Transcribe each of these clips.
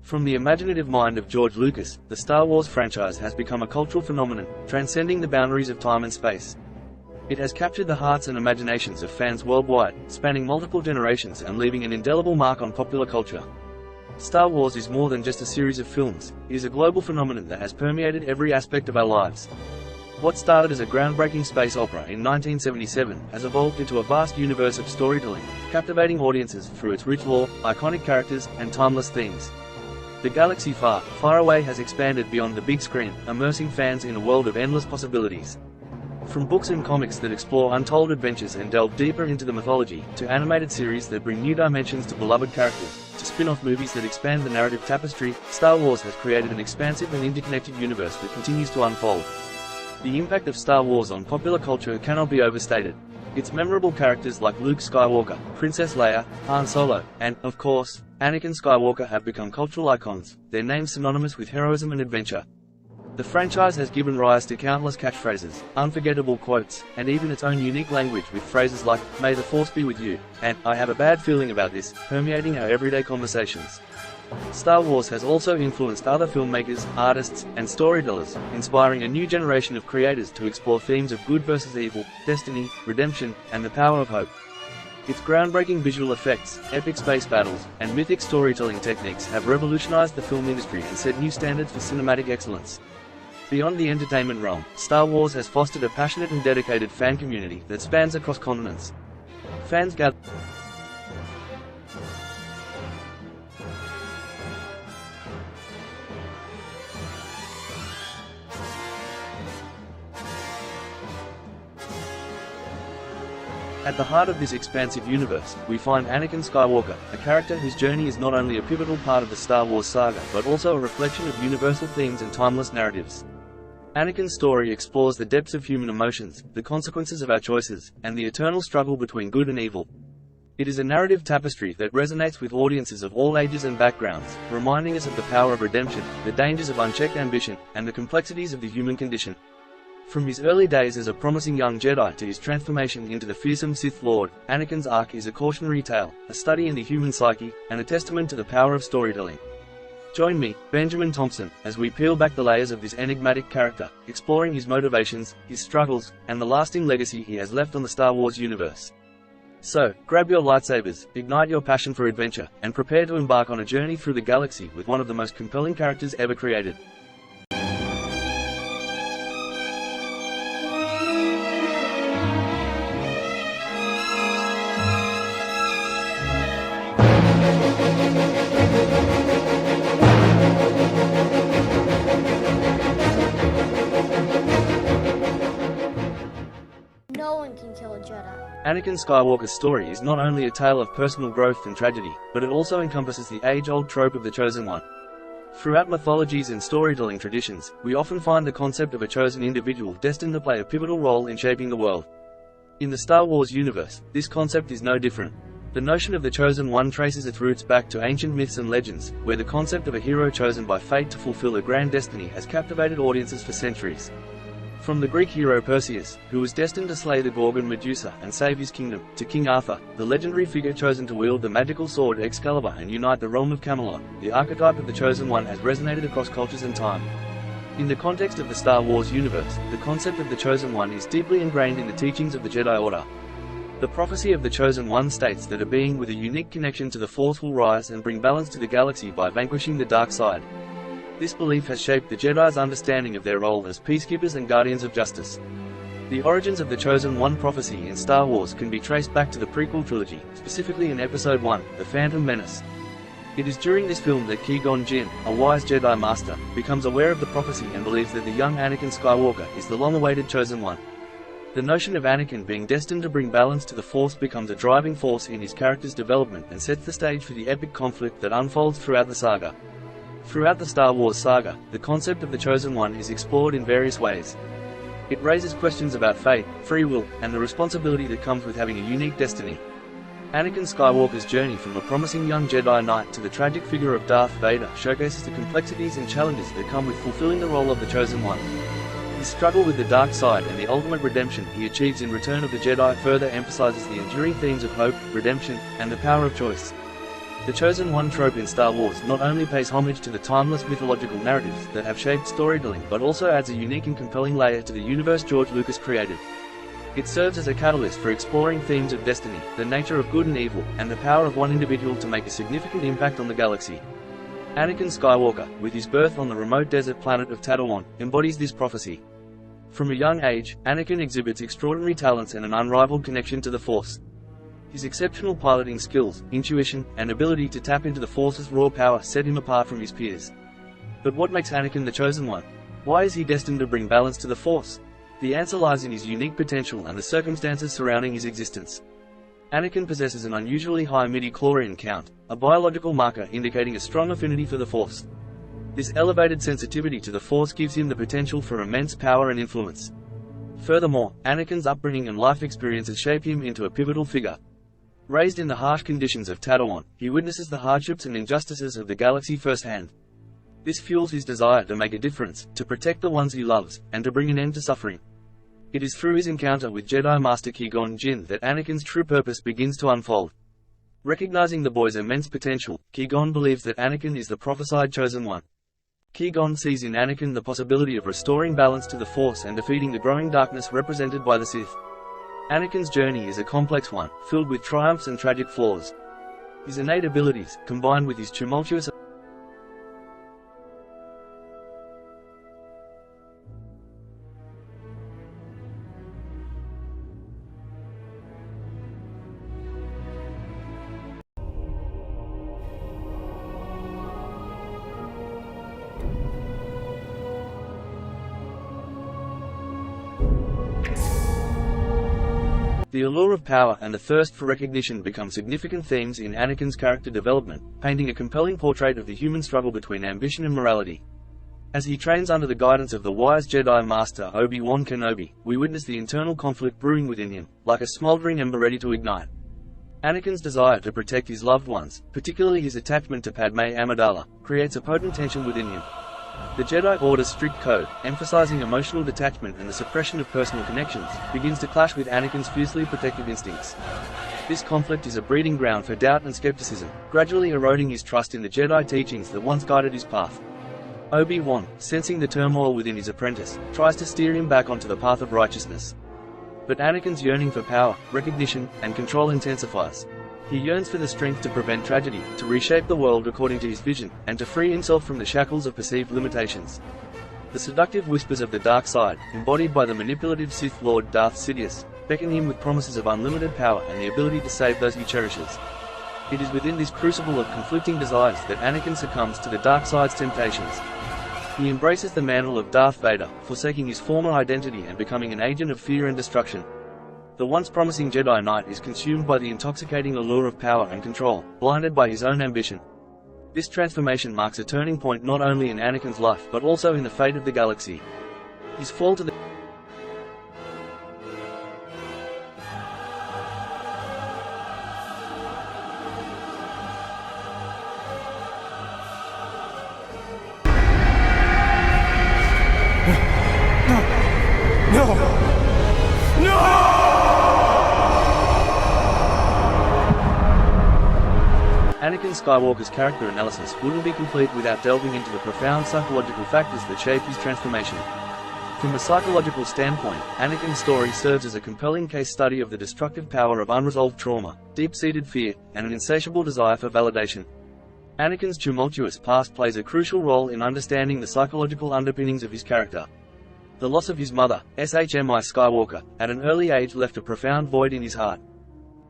From the imaginative mind of George Lucas, the Star Wars franchise has become a cultural phenomenon, transcending the boundaries of time and space. It has captured the hearts and imaginations of fans worldwide, spanning multiple generations and leaving an indelible mark on popular culture. Star Wars is more than just a series of films, it is a global phenomenon that has permeated every aspect of our lives. What started as a groundbreaking space opera in 1977 has evolved into a vast universe of storytelling, captivating audiences through its rich lore, iconic characters, and timeless themes. The galaxy far, far away has expanded beyond the big screen, immersing fans in a world of endless possibilities. From books and comics that explore untold adventures and delve deeper into the mythology, to animated series that bring new dimensions to beloved characters, to spin-off movies that expand the narrative tapestry, Star Wars has created an expansive and interconnected universe that continues to unfold. The impact of Star Wars on popular culture cannot be overstated. Its memorable characters like Luke Skywalker, Princess Leia, Han Solo, and, of course, Anakin Skywalker have become cultural icons, their names synonymous with heroism and adventure. The franchise has given rise to countless catchphrases, unforgettable quotes, and even its own unique language with phrases like, "May the Force be with you," and "I have a bad feeling about this," permeating our everyday conversations. Star Wars has also influenced other filmmakers, artists, and storytellers, inspiring a new generation of creators to explore themes of good versus evil, destiny, redemption, and the power of hope. Its groundbreaking visual effects, epic space battles, and mythic storytelling techniques have revolutionized the film industry and set new standards for cinematic excellence. Beyond the entertainment realm, Star Wars has fostered a passionate and dedicated fan community that spans across continents. Fans gather At the heart of this expansive universe, we find Anakin Skywalker, a character whose journey is not only a pivotal part of the Star Wars saga but also a reflection of universal themes and timeless narratives. Anakin's story explores the depths of human emotions, the consequences of our choices, and the eternal struggle between good and evil. It is a narrative tapestry that resonates with audiences of all ages and backgrounds, reminding us of the power of redemption, the dangers of unchecked ambition, and the complexities of the human condition. From his early days as a promising young Jedi to his transformation into the fearsome Sith Lord, Anakin's arc is a cautionary tale, a study in the human psyche, and a testament to the power of storytelling. Join me, Benjamin Thompson, as we peel back the layers of this enigmatic character, exploring his motivations, his struggles, and the lasting legacy he has left on the Star Wars universe. So, grab your lightsabers, ignite your passion for adventure, and prepare to embark on a journey through the galaxy with one of the most compelling characters ever created. No one can kill a Jedi. Anakin Skywalker's story is not only a tale of personal growth and tragedy, but it also encompasses the age-old trope of the Chosen One. Throughout mythologies and storytelling traditions, we often find the concept of a chosen individual destined to play a pivotal role in shaping the world. In the Star Wars universe, this concept is no different. The notion of the Chosen One traces its roots back to ancient myths and legends, where the concept of a hero chosen by fate to fulfill a grand destiny has captivated audiences for centuries. From the Greek hero Perseus, who was destined to slay the Gorgon Medusa and save his kingdom, to King Arthur, the legendary figure chosen to wield the magical sword Excalibur and unite the realm of Camelot, the archetype of the Chosen One has resonated across cultures and time. In the context of the Star Wars universe, the concept of the Chosen One is deeply ingrained in the teachings of the Jedi Order. The prophecy of the Chosen One states that a being with a unique connection to the Force will rise and bring balance to the galaxy by vanquishing the dark side. This belief has shaped the Jedi's understanding of their role as peacekeepers and guardians of justice. The origins of the Chosen One prophecy in Star Wars can be traced back to the prequel trilogy, specifically in Episode I, The Phantom Menace. It is during this film that Qui-Gon Jinn, a wise Jedi Master, becomes aware of the prophecy and believes that the young Anakin Skywalker is the long-awaited Chosen One. The notion of Anakin being destined to bring balance to the Force becomes a driving force in his character's development and sets the stage for the epic conflict that unfolds throughout the saga. Throughout the Star Wars saga, the concept of the Chosen One is explored in various ways. It raises questions about fate, free will, and the responsibility that comes with having a unique destiny. Anakin Skywalker's journey from a promising young Jedi Knight to the tragic figure of Darth Vader showcases the complexities and challenges that come with fulfilling the role of the Chosen One. His struggle with the dark side and the ultimate redemption he achieves in Return of the Jedi further emphasizes the enduring themes of hope, redemption, and the power of choice. The Chosen One trope in Star Wars not only pays homage to the timeless mythological narratives that have shaped storytelling but also adds a unique and compelling layer to the universe George Lucas created. It serves as a catalyst for exploring themes of destiny, the nature of good and evil, and the power of one individual to make a significant impact on the galaxy. Anakin Skywalker, with his birth on the remote desert planet of Tatooine, embodies this prophecy. From a young age, Anakin exhibits extraordinary talents and an unrivaled connection to the Force. His exceptional piloting skills, intuition, and ability to tap into the Force's raw power set him apart from his peers. But what makes Anakin the Chosen One? Why is he destined to bring balance to the Force? The answer lies in his unique potential and the circumstances surrounding his existence. Anakin possesses an unusually high midi-chlorian count, a biological marker indicating a strong affinity for the Force. This elevated sensitivity to the Force gives him the potential for immense power and influence. Furthermore, Anakin's upbringing and life experiences shape him into a pivotal figure. Raised in the harsh conditions of Tatooine, he witnesses the hardships and injustices of the galaxy firsthand. This fuels his desire to make a difference, to protect the ones he loves, and to bring an end to suffering. It is through his encounter with Jedi Master Qui-Gon Jinn that Anakin's true purpose begins to unfold. Recognizing the boy's immense potential, Qui-Gon believes that Anakin is the prophesied Chosen One. Qui-Gon sees in Anakin the possibility of restoring balance to the Force and defeating the growing darkness represented by the Sith. Anakin's journey is a complex one, filled with triumphs and tragic flaws. His innate abilities, combined with his tumultuous The allure of power and the thirst for recognition become significant themes in Anakin's character development, painting a compelling portrait of the human struggle between ambition and morality. As he trains under the guidance of the wise Jedi Master Obi-Wan Kenobi, we witness the internal conflict brewing within him, like a smoldering ember ready to ignite. Anakin's desire to protect his loved ones, particularly his attachment to Padme Amidala, creates a potent tension within him. The Jedi Order's strict code, emphasizing emotional detachment and the suppression of personal connections, begins to clash with Anakin's fiercely protective instincts. This conflict is a breeding ground for doubt and skepticism, gradually eroding his trust in the Jedi teachings that once guided his path. Obi-Wan, sensing the turmoil within his apprentice, tries to steer him back onto the path of righteousness. But Anakin's yearning for power, recognition, and control intensifies. He yearns for the strength to prevent tragedy, to reshape the world according to his vision, and to free himself from the shackles of perceived limitations. The seductive whispers of the dark side, embodied by the manipulative Sith Lord Darth Sidious, beckon him with promises of unlimited power and the ability to save those he cherishes. It is within this crucible of conflicting desires that Anakin succumbs to the dark side's temptations. He embraces the mantle of Darth Vader, forsaking his former identity and becoming an agent of fear and destruction. The once promising Jedi Knight is consumed by the intoxicating allure of power and control, blinded by his own ambition. This transformation marks a turning point not only in Anakin's life but also in the fate of the galaxy. His fall to the Anakin Skywalker's character analysis wouldn't be complete without delving into the profound psychological factors that shape his transformation. From a psychological standpoint, Anakin's story serves as a compelling case study of the destructive power of unresolved trauma, deep-seated fear, and an insatiable desire for validation. Anakin's tumultuous past plays a crucial role in understanding the psychological underpinnings of his character. The loss of his mother, Shmi Skywalker, at an early age left a profound void in his heart.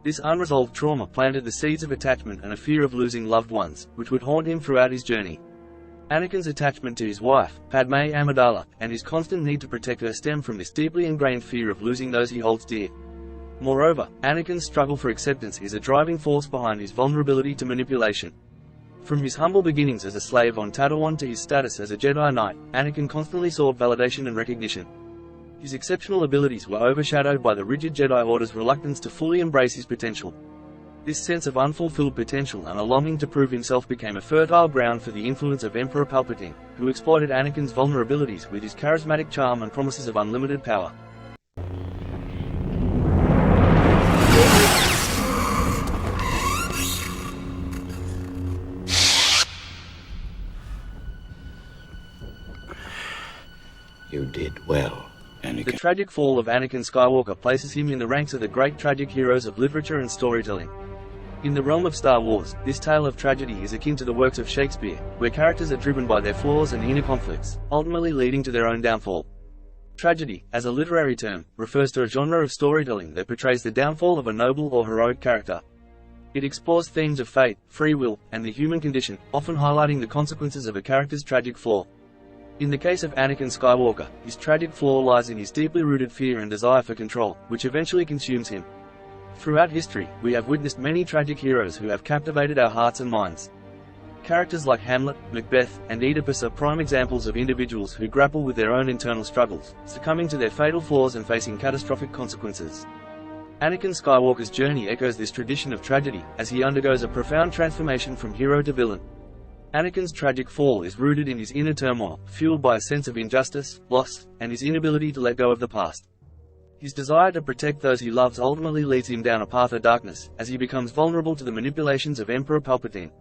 This unresolved trauma planted the seeds of attachment and a fear of losing loved ones, which would haunt him throughout his journey. Anakin's attachment to his wife, Padme Amidala, and his constant need to protect her stem from this deeply ingrained fear of losing those he holds dear. Moreover, Anakin's struggle for acceptance is a driving force behind his vulnerability to manipulation. From his humble beginnings as a slave on Tatooine to his status as a Jedi Knight, Anakin constantly sought validation and recognition. His exceptional abilities were overshadowed by the rigid Jedi Order's reluctance to fully embrace his potential. This sense of unfulfilled potential and a longing to prove himself became a fertile ground for the influence of Emperor Palpatine, who exploited Anakin's vulnerabilities with his charismatic charm and promises of unlimited power. You did well, The Anakin. tragic fall of Anakin Skywalker places him in the ranks of the great tragic heroes of literature and storytelling. In the realm of Star Wars, this tale of tragedy is akin to the works of Shakespeare, where characters are driven by their flaws and inner conflicts, ultimately leading to their own downfall. Tragedy, as a literary term, refers to a genre of storytelling that portrays the downfall of a noble or heroic character. It explores themes of fate, free will, and the human condition, often highlighting the consequences of a character's tragic flaw. In the case of Anakin Skywalker, his tragic flaw lies in his deeply rooted fear and desire for control, which eventually consumes him. Throughout history, we have witnessed many tragic heroes who have captivated our hearts and minds. Characters like Hamlet, Macbeth, and Oedipus are prime examples of individuals who grapple with their own internal struggles, succumbing to their fatal flaws and facing catastrophic consequences. Anakin Skywalker's journey echoes this tradition of tragedy, as he undergoes a profound transformation from hero to villain. Anakin's tragic fall is rooted in his inner turmoil, fueled by a sense of injustice, loss, and his inability to let go of the past. His desire to protect those he loves ultimately leads him down a path of darkness, as he becomes vulnerable to the manipulations of Emperor Palpatine.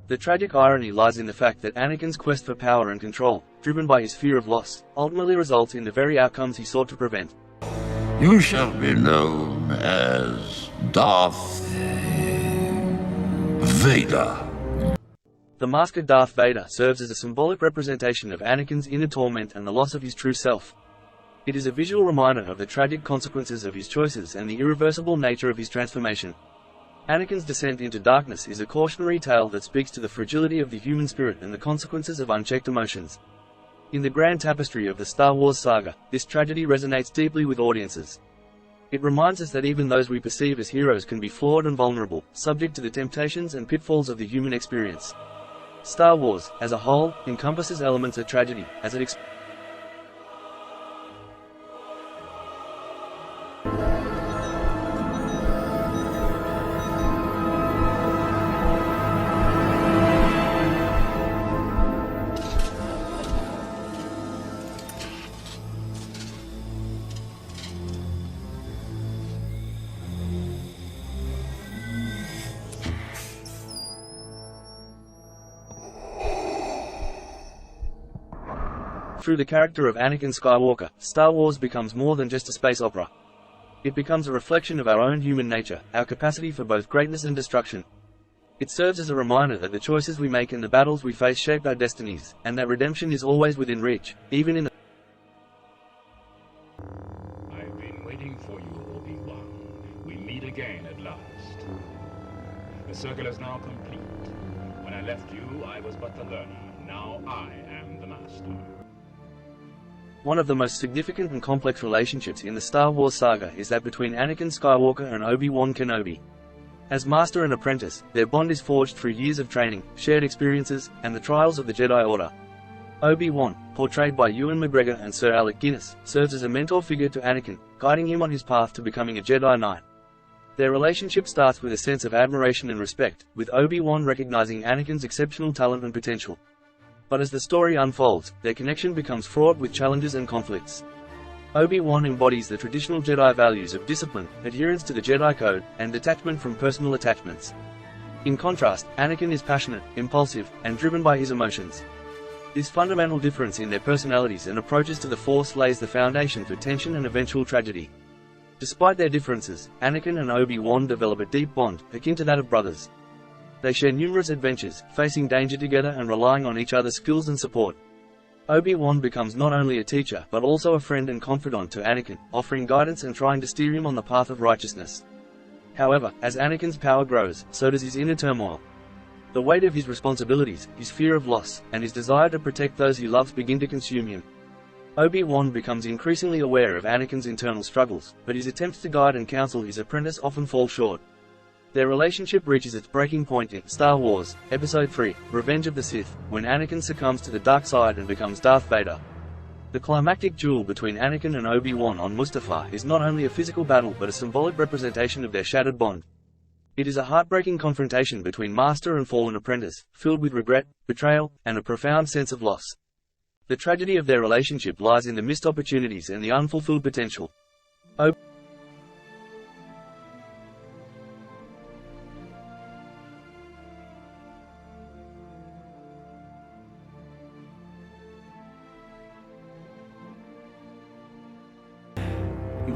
The tragic irony lies in the fact that Anakin's quest for power and control, driven by his fear of loss, ultimately results in the very outcomes he sought to prevent. You shall be known as Darth Vader. The mask of Darth Vader serves as a symbolic representation of Anakin's inner torment and the loss of his true self. It is a visual reminder of the tragic consequences of his choices and the irreversible nature of his transformation. Anakin's descent into darkness is a cautionary tale that speaks to the fragility of the human spirit and the consequences of unchecked emotions. In the grand tapestry of the Star Wars saga, this tragedy resonates deeply with audiences. It reminds us that even those we perceive as heroes can be flawed and vulnerable, subject to the temptations and pitfalls of the human experience. Star Wars, as a whole, encompasses elements of tragedy, as it Through the character of Anakin Skywalker, Star Wars becomes more than just a space opera. It becomes a reflection of our own human nature, our capacity for both greatness and destruction. It serves as a reminder that the choices we make and the battles we face shape our destinies, and that redemption is always within reach, even in the I've been waiting for you, Obi-Wan. We meet again at last. The circle is now complete. When I left you, I was but the learner. Now I am the master. One of the most significant and complex relationships in the Star Wars saga is that between Anakin Skywalker and Obi-Wan Kenobi. As master and apprentice, their bond is forged through years of training, shared experiences, and the trials of the Jedi Order. Obi-Wan, portrayed by Ewan McGregor and Sir Alec Guinness, serves as a mentor figure to Anakin, guiding him on his path to becoming a Jedi Knight. Their relationship starts with a sense of admiration and respect, with Obi-Wan recognizing Anakin's exceptional talent and potential. But as the story unfolds, their connection becomes fraught with challenges and conflicts. Obi-Wan embodies the traditional Jedi values of discipline, adherence to the Jedi Code, and detachment from personal attachments. In contrast, Anakin is passionate, impulsive, and driven by his emotions. This fundamental difference in their personalities and approaches to the Force lays the foundation for tension and eventual tragedy. Despite their differences, Anakin and Obi-Wan develop a deep bond, akin to that of brothers. They share numerous adventures, facing danger together and relying on each other's skills and support. Obi-Wan becomes not only a teacher but also a friend and confidant to Anakin, offering guidance and trying to steer him on the path of righteousness. However, as Anakin's power grows, so does his inner turmoil. The weight of his responsibilities, his fear of loss, and his desire to protect those he loves begin to consume him. Obi-Wan becomes increasingly aware of Anakin's internal struggles, but his attempts to guide and counsel his apprentice often fall short. Their relationship reaches its breaking point in Star Wars, Episode 3, Revenge of the Sith, when Anakin succumbs to the dark side and becomes Darth Vader. The climactic duel between Anakin and Obi-Wan on Mustafar is not only a physical battle but a symbolic representation of their shattered bond. It is a heartbreaking confrontation between master and fallen apprentice, filled with regret, betrayal, and a profound sense of loss. The tragedy of their relationship lies in the missed opportunities and the unfulfilled potential.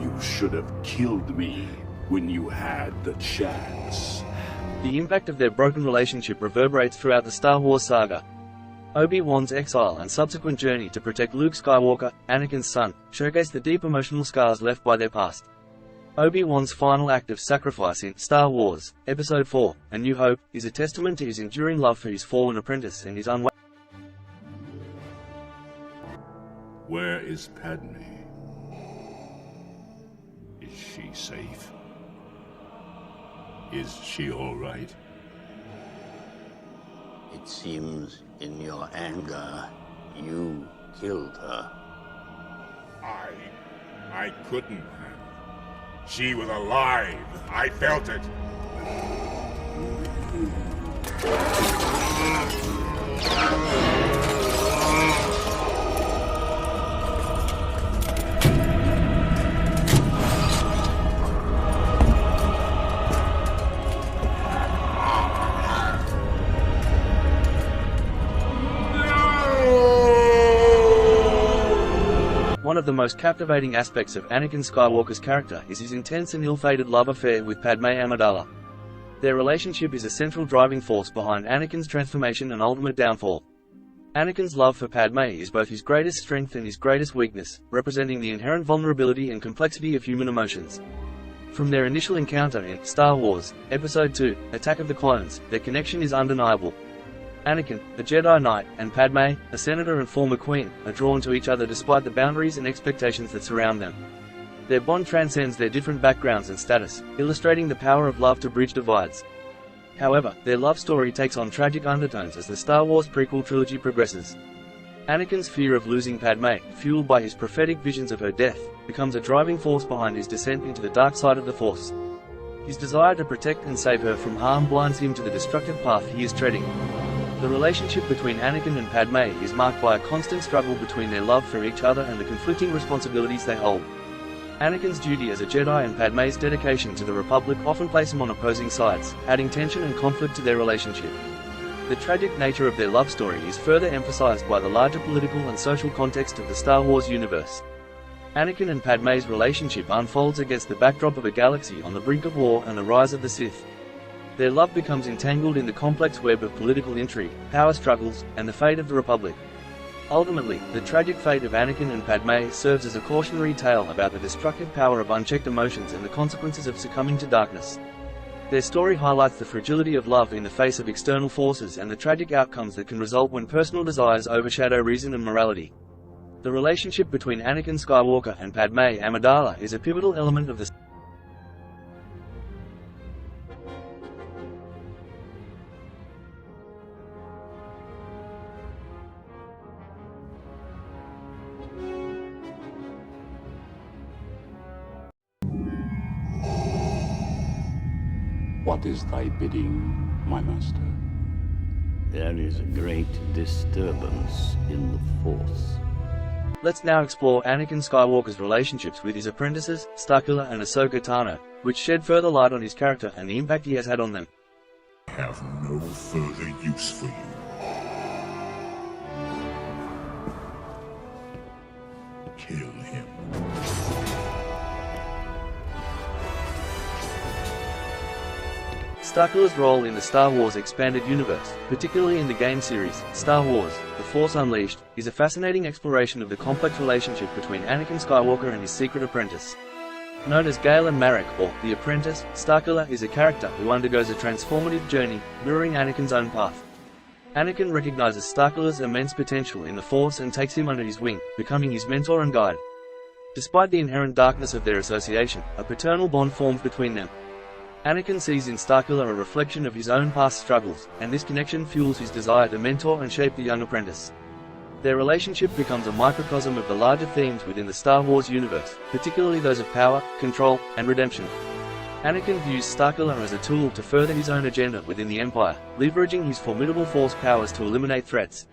You should have killed me when you had the chance. The impact of their broken relationship reverberates throughout the Star Wars saga. Obi-Wan's exile and subsequent journey to protect Luke Skywalker, Anakin's son, showcase the deep emotional scars left by their past. Obi-Wan's final act of sacrifice in Star Wars, Episode 4, A New Hope, is a testament to his enduring love for his fallen apprentice and his unwavering. Where is Padme? Is she safe? Is she all right? It seems in your anger, you killed her. I couldn't have. She was alive. I felt it. One of the most captivating aspects of Anakin Skywalker's character is his intense and ill-fated love affair with Padme Amidala. Their relationship is a central driving force behind Anakin's transformation and ultimate downfall. Anakin's love for Padme is both his greatest strength and his greatest weakness, representing the inherent vulnerability and complexity of human emotions. From their initial encounter in Star Wars, Episode 2, Attack of the Clones, their connection is undeniable. Anakin, a Jedi Knight, and Padme, a senator and former queen, are drawn to each other despite the boundaries and expectations that surround them. Their bond transcends their different backgrounds and status, illustrating the power of love to bridge divides. However, their love story takes on tragic undertones as the Star Wars prequel trilogy progresses. Anakin's fear of losing Padme, fueled by his prophetic visions of her death, becomes a driving force behind his descent into the dark side of the Force. His desire to protect and save her from harm blinds him to the destructive path he is treading. The relationship between Anakin and Padme is marked by a constant struggle between their love for each other and the conflicting responsibilities they hold. Anakin's duty as a Jedi and Padme's dedication to the Republic often place them on opposing sides, adding tension and conflict to their relationship. The tragic nature of their love story is further emphasized by the larger political and social context of the Star Wars universe. Anakin and Padme's relationship unfolds against the backdrop of a galaxy on the brink of war and the rise of the Sith. Their love becomes entangled in the complex web of political intrigue, power struggles, and the fate of the Republic. Ultimately, the tragic fate of Anakin and Padme serves as a cautionary tale about the destructive power of unchecked emotions and the consequences of succumbing to darkness. Their story highlights the fragility of love in the face of external forces and the tragic outcomes that can result when personal desires overshadow reason and morality. The relationship between Anakin Skywalker and Padme Amidala is a pivotal element of the What is thy bidding, my master? There is a great disturbance in the Force. Let's now explore Anakin Skywalker's relationships with his apprentices, Starkiller and Ahsoka Tano, which shed further light on his character and the impact he has had on them. I have no further use for you. Kill him. Starkiller's role in the Star Wars expanded universe, particularly in the game series, Star Wars, The Force Unleashed, is a fascinating exploration of the complex relationship between Anakin Skywalker and his secret apprentice. Known as Galen Marek, or The Apprentice, Starkiller is a character who undergoes a transformative journey, mirroring Anakin's own path. Anakin recognizes Starkiller's immense potential in the Force and takes him under his wing, becoming his mentor and guide. Despite the inherent darkness of their association, a paternal bond forms between them. Anakin sees in Starkiller a reflection of his own past struggles, and this connection fuels his desire to mentor and shape the young apprentice. Their relationship becomes a microcosm of the larger themes within the Star Wars universe, particularly those of power, control, and redemption. Anakin views Starkiller as a tool to further his own agenda within the Empire, leveraging his formidable Force powers to eliminate threats.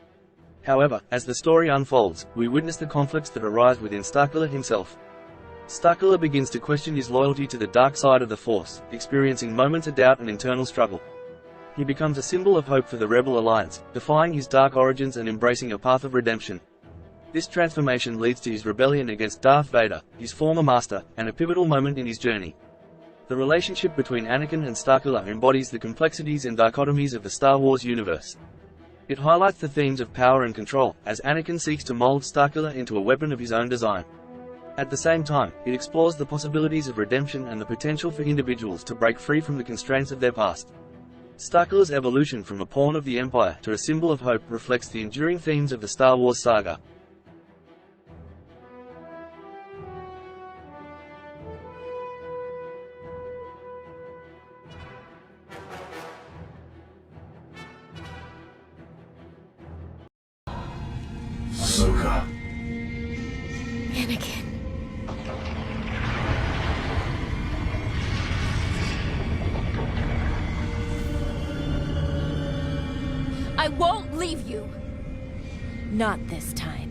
However, as the story unfolds, we witness the conflicts that arise within Starkiller himself. Starkiller begins to question his loyalty to the dark side of the Force, experiencing moments of doubt and internal struggle. He becomes a symbol of hope for the Rebel Alliance, defying his dark origins and embracing a path of redemption. This transformation leads to his rebellion against Darth Vader, his former master, and a pivotal moment in his journey. The relationship between Anakin and Starkiller embodies the complexities and dichotomies of the Star Wars universe. It highlights the themes of power and control, as Anakin seeks to mold Starkiller into a weapon of his own design. At the same time, it explores the possibilities of redemption and the potential for individuals to break free from the constraints of their past. Starkiller's evolution from a pawn of the Empire to a symbol of hope reflects the enduring themes of the Star Wars saga. Ahsoka. Anakin. I won't leave you. Not this time.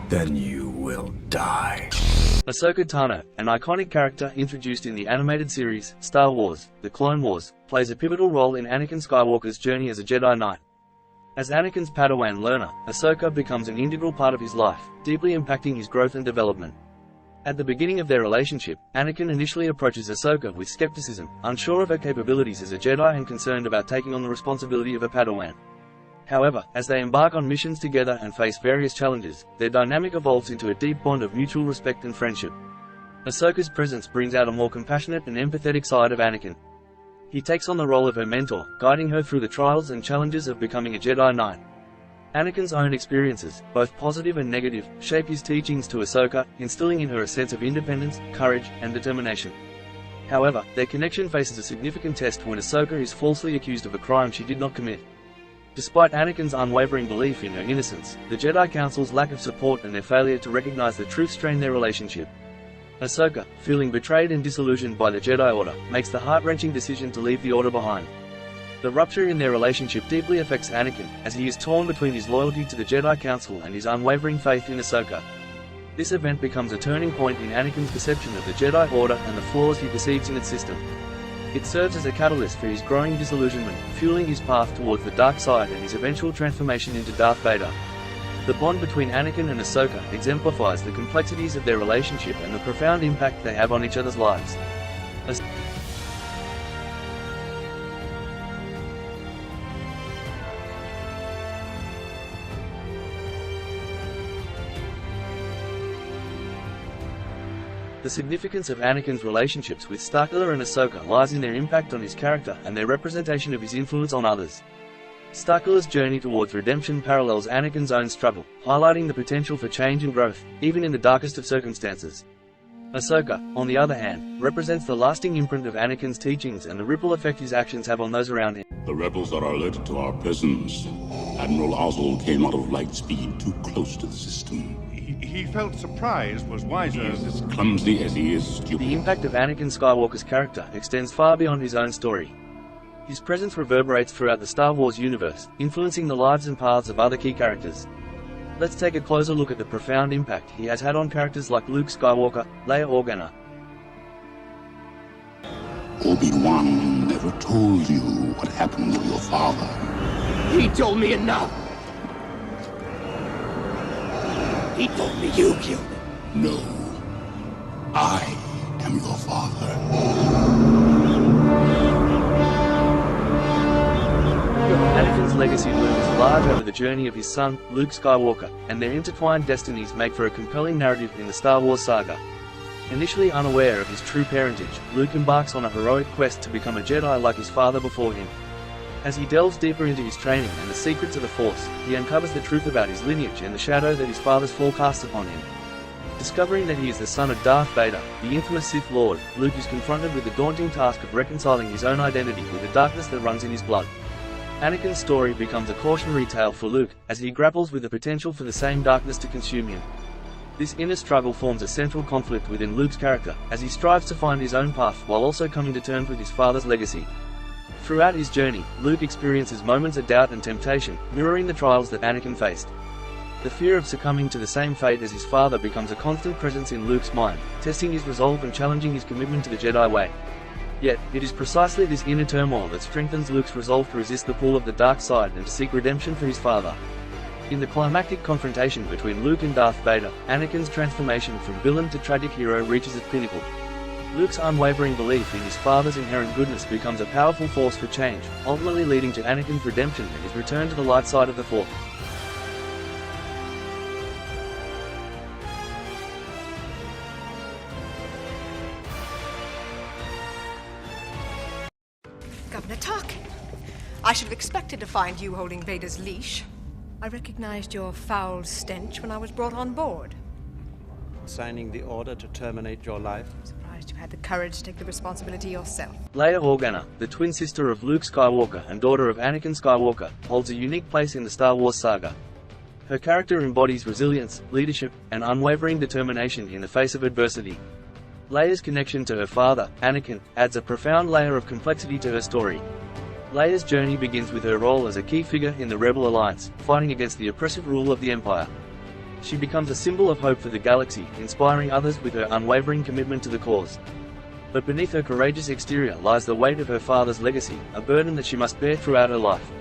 Then you will die. Ahsoka Tano, an iconic character introduced in the animated series, Star Wars: The Clone Wars, plays a pivotal role in Anakin Skywalker's journey as a Jedi Knight. As Anakin's Padawan learner, Ahsoka becomes an integral part of his life, deeply impacting his growth and development. At the beginning of their relationship, Anakin initially approaches Ahsoka with skepticism, unsure of her capabilities as a Jedi and concerned about taking on the responsibility of a Padawan. However, as they embark on missions together and face various challenges, their dynamic evolves into a deep bond of mutual respect and friendship. Ahsoka's presence brings out a more compassionate and empathetic side of Anakin. He takes on the role of her mentor, guiding her through the trials and challenges of becoming a Jedi Knight. Anakin's own experiences, both positive and negative, shape his teachings to Ahsoka, instilling in her a sense of independence, courage, and determination. However, their connection faces a significant test when Ahsoka is falsely accused of a crime she did not commit. Despite Anakin's unwavering belief in her innocence, the Jedi Council's lack of support and their failure to recognize the truth strain their relationship. Ahsoka, feeling betrayed and disillusioned by the Jedi Order, makes the heart-wrenching decision to leave the Order behind. The rupture in their relationship deeply affects Anakin, as he is torn between his loyalty to the Jedi Council and his unwavering faith in Ahsoka. This event becomes a turning point in Anakin's perception of the Jedi Order and the flaws he perceives in its system. It serves as a catalyst for his growing disillusionment, fueling his path towards the dark side and his eventual transformation into Darth Vader. The bond between Anakin and Ahsoka exemplifies the complexities of their relationship and the profound impact they have on each other's lives. The significance of Anakin's relationships with Starkiller and Ahsoka lies in their impact on his character and their representation of his influence on others. Starkiller's journey towards redemption parallels Anakin's own struggle, highlighting the potential for change and growth, even in the darkest of circumstances. Ahsoka, on the other hand, represents the lasting imprint of Anakin's teachings and the ripple effect his actions have on those around him. The rebels are alerted to our presence. Admiral Ozzel came out of light speed too close to the system. He felt surprise was He wiser. is as clumsy as he is stupid. The impact of Anakin Skywalker's character extends far beyond his own story. His presence reverberates throughout the Star Wars universe, influencing the lives and paths of other key characters. Let's take a closer look at the profound impact he has had on characters like Luke Skywalker, Leia Organa. Obi-Wan never told you what happened to your father. He told me enough. He told me you killed him. No. I am your father. Anakin's legacy looms large over the journey of his son, Luke Skywalker, and their intertwined destinies make for a compelling narrative in the Star Wars saga. Initially unaware of his true parentage, Luke embarks on a heroic quest to become a Jedi like his father before him. As he delves deeper into his training and the secrets of the Force, he uncovers the truth about his lineage and the shadow that his father's fall casts upon him. Discovering that he is the son of Darth Vader, the infamous Sith Lord, Luke is confronted with the daunting task of reconciling his own identity with the darkness that runs in his blood. Anakin's story becomes a cautionary tale for Luke, as he grapples with the potential for the same darkness to consume him. This inner struggle forms a central conflict within Luke's character, as he strives to find his own path while also coming to terms with his father's legacy. Throughout his journey, Luke experiences moments of doubt and temptation, mirroring the trials that Anakin faced. The fear of succumbing to the same fate as his father becomes a constant presence in Luke's mind, testing his resolve and challenging his commitment to the Jedi way. Yet, it is precisely this inner turmoil that strengthens Luke's resolve to resist the pull of the dark side and to seek redemption for his father. In the climactic confrontation between Luke and Darth Vader, Anakin's transformation from villain to tragic hero reaches its pinnacle. Luke's unwavering belief in his father's inherent goodness becomes a powerful force for change, ultimately leading to Anakin's redemption and his return to the light side of the Force. Governor Tarkin, I should have expected to find you holding Vader's leash. I recognized your foul stench when I was brought on board. Signing the order to terminate your life. I'm surprised you had the courage to take the responsibility yourself. Leia Organa, the twin sister of Luke Skywalker and daughter of Anakin Skywalker, holds a unique place in the Star Wars saga. Her character embodies resilience, leadership, and unwavering determination in the face of adversity. Leia's connection to her father, Anakin, adds a profound layer of complexity to her story. Leia's journey begins with her role as a key figure in the Rebel Alliance, fighting against the oppressive rule of the Empire. She becomes a symbol of hope for the galaxy, inspiring others with her unwavering commitment to the cause. But beneath her courageous exterior lies the weight of her father's legacy, a burden that she must bear throughout her life.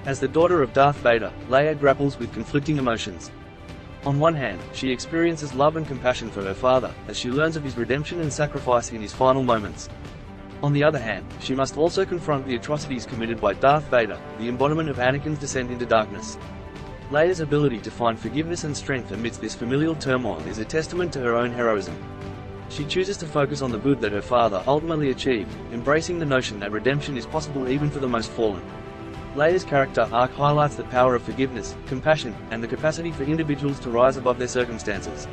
As the daughter of Darth Vader, Leia grapples with conflicting emotions. On one hand, she experiences love and compassion for her father, as she learns of his redemption and sacrifice in his final moments. On the other hand, she must also confront the atrocities committed by Darth Vader, the embodiment of Anakin's descent into darkness. Leia's ability to find forgiveness and strength amidst this familial turmoil is a testament to her own heroism. She chooses to focus on the good that her father ultimately achieved, embracing the notion that redemption is possible even for the most fallen. Leia's character arc highlights the power of forgiveness, compassion, and the capacity for individuals to rise above their circumstances.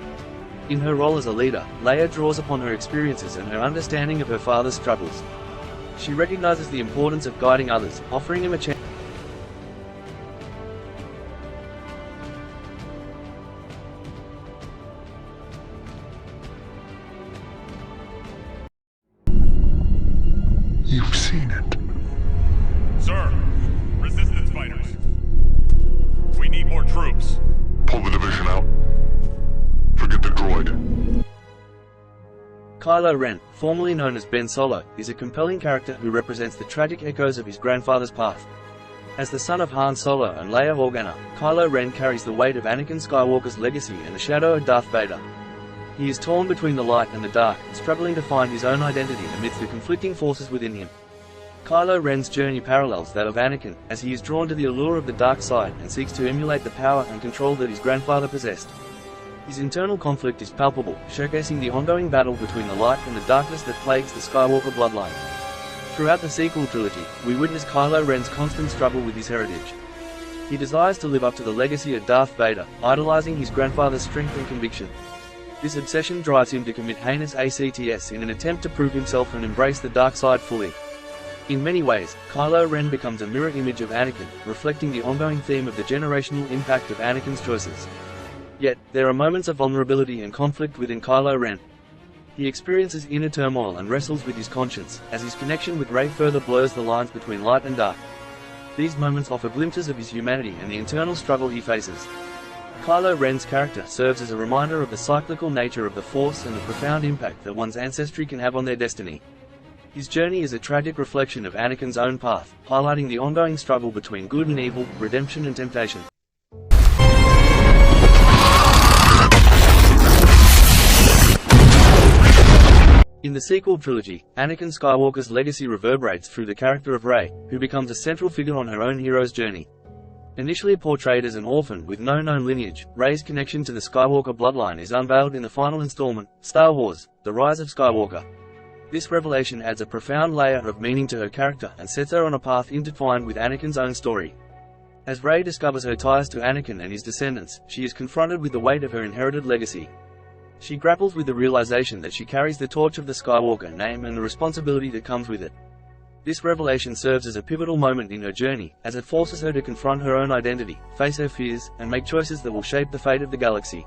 In her role as a leader, Leia draws upon her experiences and her understanding of her father's struggles. She recognizes the importance of guiding others, offering them a chance. You've seen it. Sir, resistance fighters. We need more troops. Pull the division out. Forget the droid. Kylo Ren, formerly known as Ben Solo, is a compelling character who represents the tragic echoes of his grandfather's path. As the son of Han Solo and Leia Organa, Kylo Ren carries the weight of Anakin Skywalker's legacy and the shadow of Darth Vader. He is torn between the light and the dark, struggling to find his own identity amidst the conflicting forces within him. Kylo Ren's journey parallels that of Anakin, as he is drawn to the allure of the dark side and seeks to emulate the power and control that his grandfather possessed. His internal conflict is palpable, showcasing the ongoing battle between the light and the darkness that plagues the Skywalker bloodline. Throughout the sequel trilogy, we witness Kylo Ren's constant struggle with his heritage. He desires to live up to the legacy of Darth Vader, idolizing his grandfather's strength and conviction. This obsession drives him to commit heinous acts in an attempt to prove himself and embrace the dark side fully. In many ways, Kylo Ren becomes a mirror image of Anakin, reflecting the ongoing theme of the generational impact of Anakin's choices. Yet, there are moments of vulnerability and conflict within Kylo Ren. He experiences inner turmoil and wrestles with his conscience, as his connection with Rey further blurs the lines between light and dark. These moments offer glimpses of his humanity and the internal struggle he faces. Kylo Ren's character serves as a reminder of the cyclical nature of the Force and the profound impact that one's ancestry can have on their destiny. His journey is a tragic reflection of Anakin's own path, highlighting the ongoing struggle between good and evil, redemption and temptation. In the sequel trilogy, Anakin Skywalker's legacy reverberates through the character of Rey, who becomes a central figure on her own hero's journey. Initially portrayed as an orphan with no known lineage, Rey's connection to the Skywalker bloodline is unveiled in the final installment, Star Wars: The Rise of Skywalker. This revelation adds a profound layer of meaning to her character and sets her on a path intertwined with Anakin's own story. As Rey discovers her ties to Anakin and his descendants, she is confronted with the weight of her inherited legacy. She grapples with the realization that she carries the torch of the Skywalker name and the responsibility that comes with it. This revelation serves as a pivotal moment in her journey, as it forces her to confront her own identity, face her fears, and make choices that will shape the fate of the galaxy.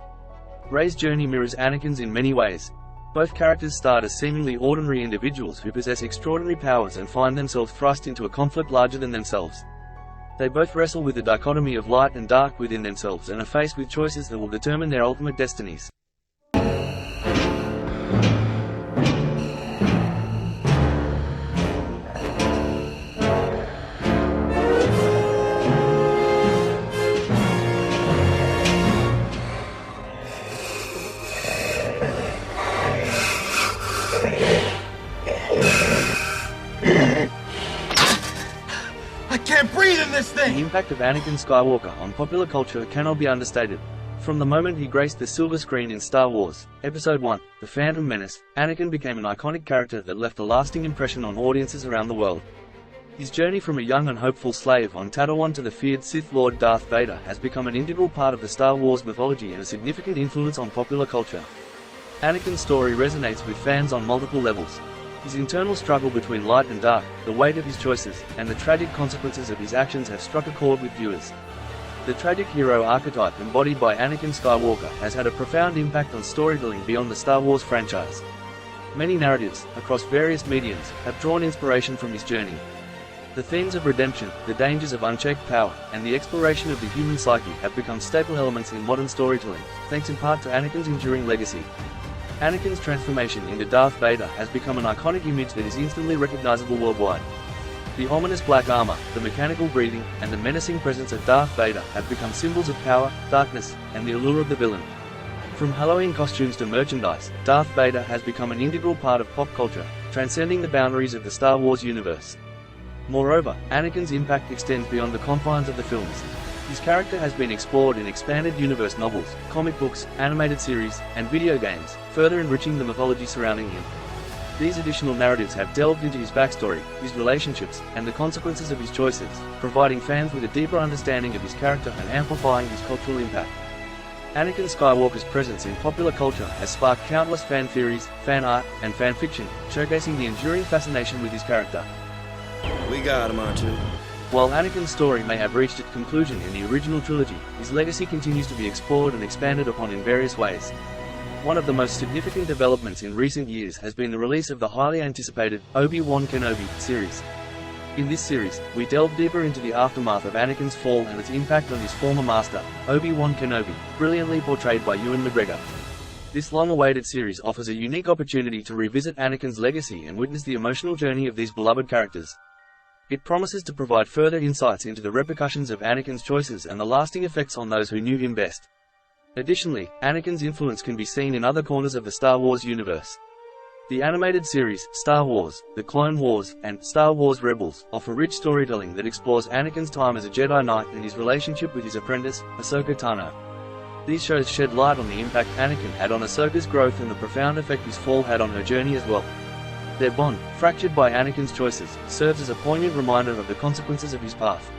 Rey's journey mirrors Anakin's in many ways. Both characters start as seemingly ordinary individuals who possess extraordinary powers and find themselves thrust into a conflict larger than themselves. They both wrestle with the dichotomy of light and dark within themselves and are faced with choices that will determine their ultimate destinies. The impact of Anakin Skywalker on popular culture cannot be understated. From the moment he graced the silver screen in Star Wars, Episode I, The Phantom Menace, Anakin became an iconic character that left a lasting impression on audiences around the world. His journey from a young and hopeful slave on Tatooine to the feared Sith Lord Darth Vader has become an integral part of the Star Wars mythology and a significant influence on popular culture. Anakin's story resonates with fans on multiple levels. His internal struggle between light and dark, the weight of his choices, and the tragic consequences of his actions have struck a chord with viewers. The tragic hero archetype embodied by Anakin Skywalker has had a profound impact on storytelling beyond the Star Wars franchise. Many narratives, across various mediums, have drawn inspiration from his journey. The themes of redemption, the dangers of unchecked power, and the exploration of the human psyche have become staple elements in modern storytelling, thanks in part to Anakin's enduring legacy. Anakin's transformation into Darth Vader has become an iconic image that is instantly recognizable worldwide. The ominous black armor, the mechanical breathing, and the menacing presence of Darth Vader have become symbols of power, darkness, and the allure of the villain. From Halloween costumes to merchandise, Darth Vader has become an integral part of pop culture, transcending the boundaries of the Star Wars universe. Moreover, Anakin's impact extends beyond the confines of the films. His character has been explored in expanded universe novels, comic books, animated series, and video games, further enriching the mythology surrounding him. These additional narratives have delved into his backstory, his relationships, and the consequences of his choices, providing fans with a deeper understanding of his character and amplifying his cultural impact. Anakin Skywalker's presence in popular culture has sparked countless fan theories, fan art, and fan fiction, showcasing the enduring fascination with his character. We got him, R2. While Anakin's story may have reached its conclusion in the original trilogy, his legacy continues to be explored and expanded upon in various ways. One of the most significant developments in recent years has been the release of the highly anticipated Obi-Wan Kenobi series. In this series, we delve deeper into the aftermath of Anakin's fall and its impact on his former master, Obi-Wan Kenobi, brilliantly portrayed by Ewan McGregor. This long-awaited series offers a unique opportunity to revisit Anakin's legacy and witness the emotional journey of these beloved characters. It promises to provide further insights into the repercussions of Anakin's choices and the lasting effects on those who knew him best. Additionally, Anakin's influence can be seen in other corners of the Star Wars universe. The animated series, Star Wars, The Clone Wars, and Star Wars Rebels offer rich storytelling that explores Anakin's time as a Jedi Knight and his relationship with his apprentice, Ahsoka Tano. These shows shed light on the impact Anakin had on Ahsoka's growth and the profound effect his fall had on her journey as well. Their bond, fractured by Anakin's choices, serves as a poignant reminder of the consequences of his path.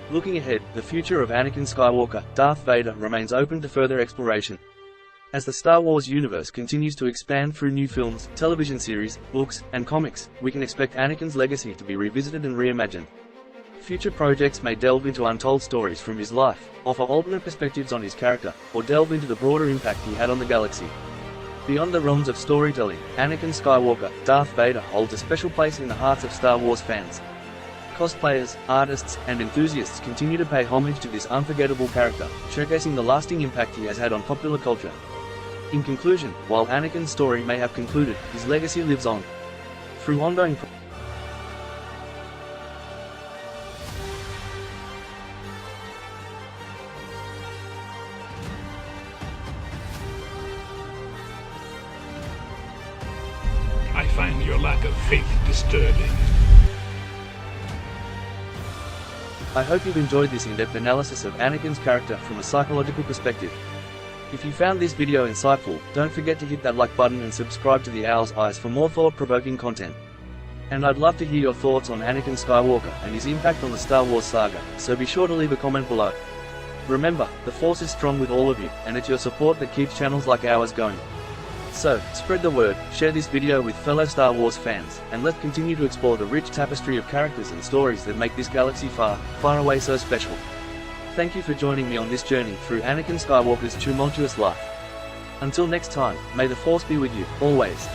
Looking ahead, the future of Anakin Skywalker, Darth Vader remains open to further exploration. As the Star Wars universe continues to expand through new films, television series, books, and comics, we can expect Anakin's legacy to be revisited and reimagined. Future projects may delve into untold stories from his life, offer alternate perspectives on his character, or delve into the broader impact he had on the galaxy. Beyond the realms of storytelling, Anakin Skywalker, Darth Vader holds a special place in the hearts of Star Wars fans. Cosplayers, artists, and enthusiasts continue to pay homage to this unforgettable character, showcasing the lasting impact he has had on popular culture. In conclusion, while Anakin's story may have concluded, his legacy lives on. Through ongoing I find your lack of faith disturbing. I hope you've enjoyed this in-depth analysis of Anakin's character from a psychological perspective. If you found this video insightful, don't forget to hit that like button and subscribe to the Owl's Eyes for more thought-provoking content. And I'd love to hear your thoughts on Anakin Skywalker and his impact on the Star Wars saga, so be sure to leave a comment below. Remember, the Force is strong with all of you, and it's your support that keeps channels like ours going. So, spread the word, share this video with fellow Star Wars fans, and let's continue to explore the rich tapestry of characters and stories that make this galaxy far, far away so special. Thank you for joining me on this journey through Anakin Skywalker's tumultuous life. Until next time, may the Force be with you, always.